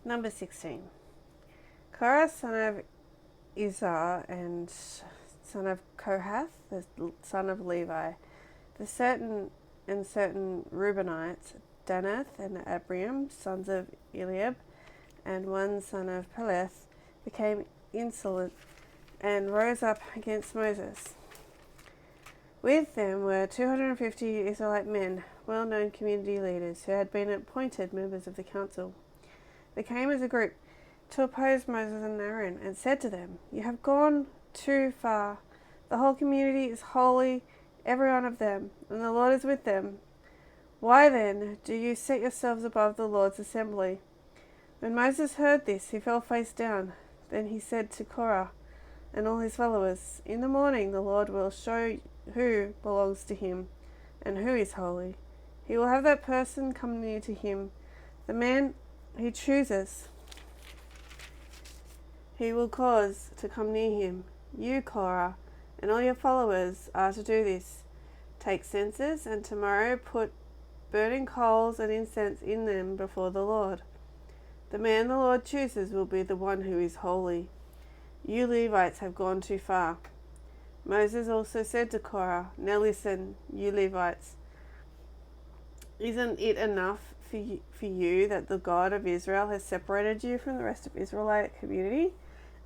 Number 16. Korah, son of Izhar and son of Kohath, the son of Levi, the certain Reubenites, Danath and Abiram, sons of Eliab, and one son of Peleth, became insolent and rose up against Moses. With them were 250 Israelite men, well-known community leaders who had been appointed members of the council. They came as a group to oppose Moses and Aaron and said to them, "You have gone too far. The whole community is holy, every one of them, and the Lord is with them. Why then do you set yourselves above the Lord's assembly?" When Moses heard this, he fell face down. Then he said to Korah and all his followers, "In the morning the Lord will show who belongs to him and who is holy. He will have that person come near to him. The man he chooses, he will cause to come near him. You, Korah, and all your followers are to do this. Take censers, and tomorrow put burning coals and incense in them before the Lord. The man the Lord chooses will be the one who is holy. You Levites have gone too far." Moses also said to Korah, "Now listen, you Levites. Isn't it enough for you that the God of Israel has separated you from the rest of the Israelite community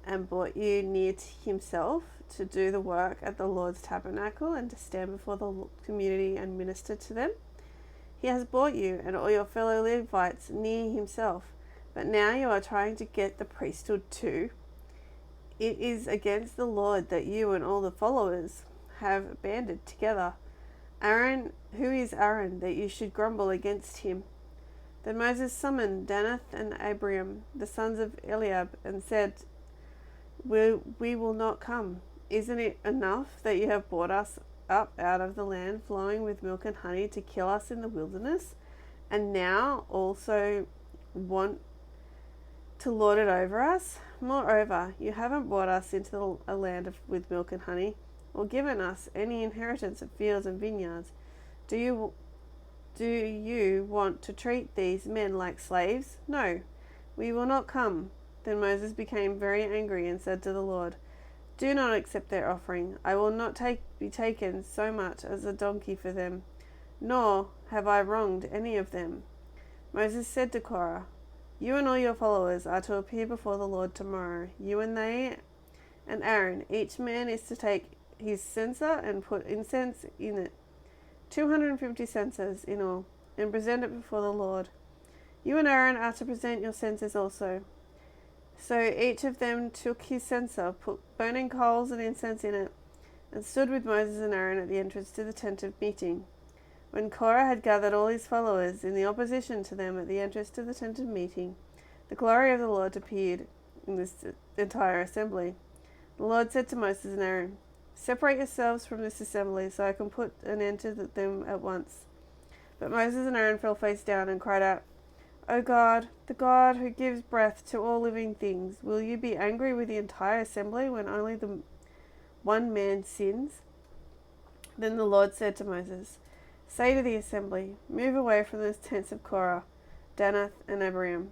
and brought you near to himself to do the work at the Lord's tabernacle and to stand before the community and minister to them? He has brought you and all your fellow Levites near himself, but now you are trying to get the priesthood too. It is against the Lord that you and all the followers have banded together. Aaron, who is Aaron, that you should grumble against him?" Then Moses summoned Danath and Abiram, the sons of Eliab, and said, We will not come. Isn't it enough that you have brought us up out of the land flowing with milk and honey to kill us in the wilderness, and now also want to lord it over us? Moreover, you haven't brought us into a land with milk and honey, or given us any inheritance of fields and vineyards. Do you want to treat these men like slaves? No, we will not come." Then Moses became very angry and said to the Lord, "Do not accept their offering. I will not be taken so much as a donkey for them, nor have I wronged any of them." Moses said to Korah, "You and all your followers are to appear before the Lord tomorrow. You and they and Aaron, each man is to take his censer and put incense in it, 250 censers in all, and present it before the Lord. You and Aaron are to present your censers also." So each of them took his censer, put burning coals and incense in it, and stood with Moses and Aaron at the entrance to the tent of meeting. When Korah had gathered all his followers in the opposition to them at the entrance to the tent of meeting, the glory of the Lord appeared in this entire assembly. The Lord said to Moses and Aaron, "Separate yourselves from this assembly so I can put an end to them at once." But Moses and Aaron fell face down and cried out, "O God, the God who gives breath to all living things, will you be angry with the entire assembly when only the one man sins?" Then the Lord said to Moses, "Say to the assembly, move away from the tents of Korah, Danath and Abiram."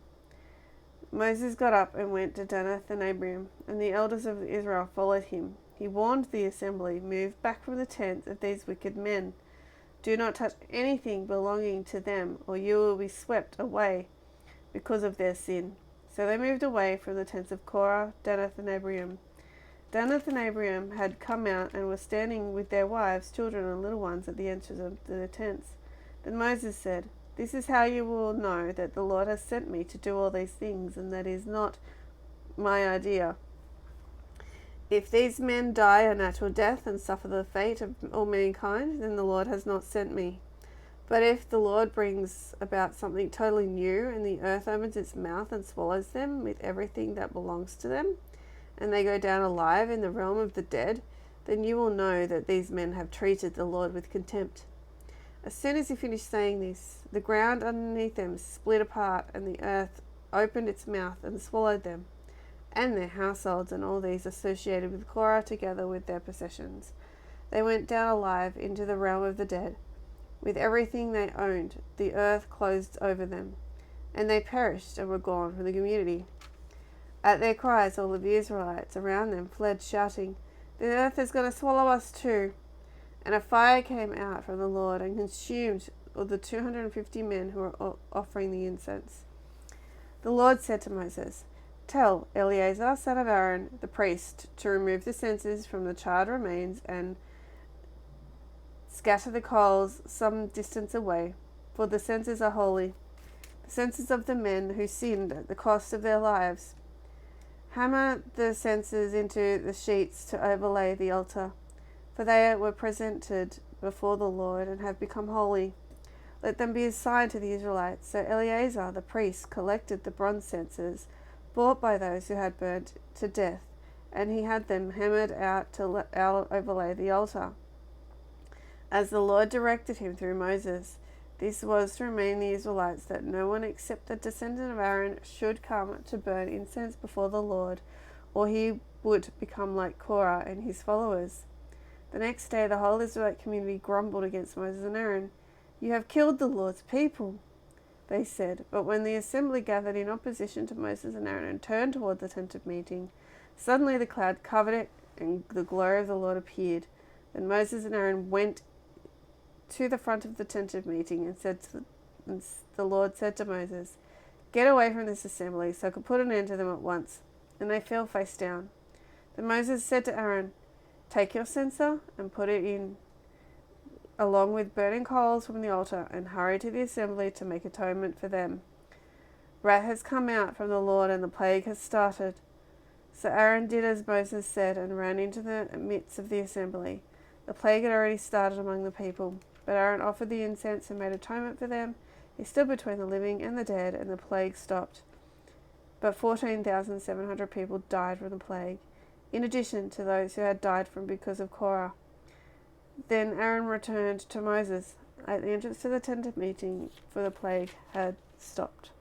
Moses got up and went to Danath and Abiram, and the elders of Israel followed him. He warned the assembly, "Move back from the tents of these wicked men. Do not touch anything belonging to them, or you will be swept away because of their sin." So they moved away from the tents of Korah, Danath and Abiram. Danath and Abiram had come out and were standing with their wives, children, and little ones at the entrance of the tents. Then Moses said, "This is how you will know that the Lord has sent me to do all these things, and that is not my idea. If these men die a natural death and suffer the fate of all mankind, then the Lord has not sent me. But if the Lord brings about something totally new, and the earth opens its mouth and swallows them with everything that belongs to them, and they go down alive in the realm of the dead, then you will know that these men have treated the Lord with contempt." As soon as he finished saying this, the ground underneath them split apart, and the earth opened its mouth and swallowed them, and their households, and all these associated with Korah, together with their possessions. They went down alive into the realm of the dead. With everything they owned, the earth closed over them. and they perished and were gone from the community. At their cries, all of the Israelites around them fled, shouting, "The earth is going to swallow us too." And a fire came out from the Lord and consumed all the 250 men who were offering the incense. The Lord said to Moses, "Tell Eleazar, son of Aaron, the priest, to remove the censers from the charred remains and scatter the coals some distance away, for the censers are holy, the censers of the men who sinned at the cost of their lives. Hammer the censers into the sheets to overlay the altar, for they were presented before the Lord and have become holy. Let them be a sign to the Israelites." So Eleazar the priest collected the bronze censers bought by those who had burnt to death, and he had them hammered out to overlay the altar, as the Lord directed him through Moses. This was to remind the Israelites that no one except the descendant of Aaron should come to burn incense before the Lord, or he would become like Korah and his followers. The next day the whole Israelite community grumbled against Moses and Aaron. "You have killed the Lord's people," they said. But when the assembly gathered in opposition to Moses and Aaron and turned toward the tent of meeting, suddenly the cloud covered it, and the glory of the Lord appeared. Then Moses and Aaron went to the front of the tent of meeting, and the Lord said to Moses, "Get away from this assembly, so I could put an end to them at once." And they fell face down. Then Moses said to Aaron, "Take your censer and put it in along with burning coals from the altar, and hurry to the assembly to make atonement for them. Wrath has come out from the Lord, and the plague has started." So Aaron did as Moses said and ran into the midst of the assembly. The plague had already started among the people, but Aaron offered the incense and made atonement for them. He stood between the living and the dead, and the plague stopped. But 14,700 people died from the plague, in addition to those who had died because of Korah. Then Aaron returned to Moses at the entrance to the tent of meeting, for the plague had stopped.